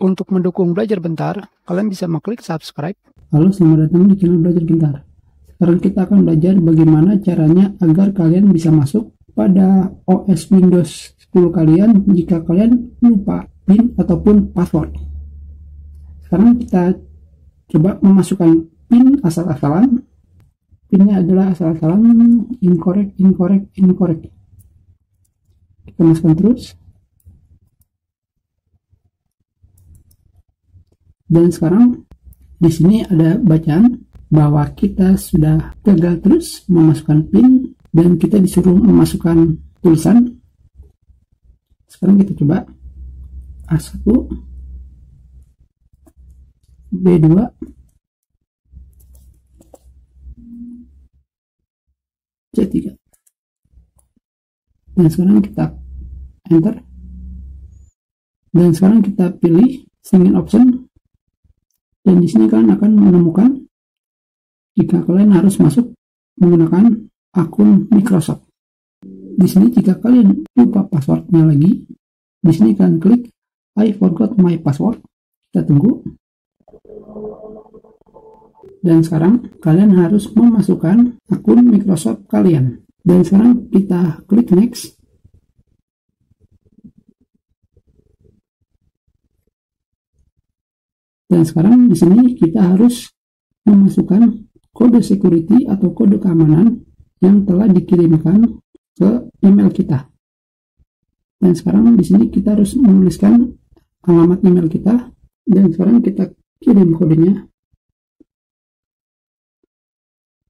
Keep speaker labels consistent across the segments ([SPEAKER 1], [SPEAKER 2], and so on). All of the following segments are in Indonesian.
[SPEAKER 1] Untuk mendukung Belajar Bentar, kalian bisa mengklik subscribe.
[SPEAKER 2] Halo, selamat datang di channel Belajar Bentar. Sekarang kita akan belajar bagaimana caranya agar kalian bisa masuk pada OS Windows 10 kalian jika kalian lupa PIN ataupun password. Sekarang kita coba memasukkan PIN asal-asalan. PIN-nya adalah asal-asalan, incorrect. Kita masukkan terus. Dan sekarang di sini ada bacaan bahwa kita sudah gagal terus memasukkan PIN dan kita disuruh memasukkan tulisan. Sekarang kita coba A1, B2, C3. Dan sekarang kita enter. Dan sekarang kita pilih sign option. Dan di sini kalian akan menemukan jika kalian harus masuk menggunakan akun Microsoft. Di sini jika kalian lupa passwordnya lagi, di sini kalian klik I forgot my password. Kita tunggu. Dan sekarang kalian harus memasukkan akun Microsoft kalian. Dan sekarang kita klik next. Dan sekarang di sini kita harus memasukkan kode security atau kode keamanan yang telah dikirimkan ke email kita. Dan sekarang di sini kita harus menuliskan alamat email kita. Dan sekarang kita kirim kodenya.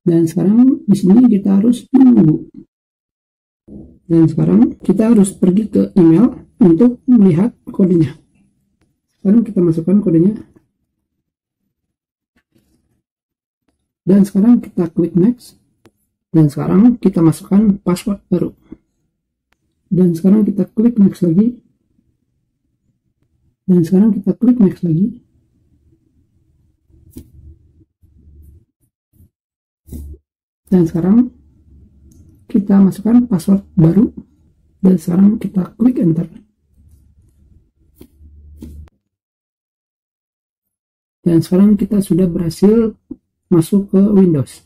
[SPEAKER 2] Dan sekarang di sini kita harus menunggu. Dan sekarang kita harus pergi ke email untuk melihat kodenya. Sekarang kita masukkan kodenya. Dan sekarang kita klik next. Dan sekarang kita masukkan password baru. Dan sekarang kita klik next lagi. Dan sekarang kita klik next lagi. Dan sekarang kita masukkan password baru. Dan sekarang kita klik enter. Dan sekarang kita sudah berhasil masuk ke Windows.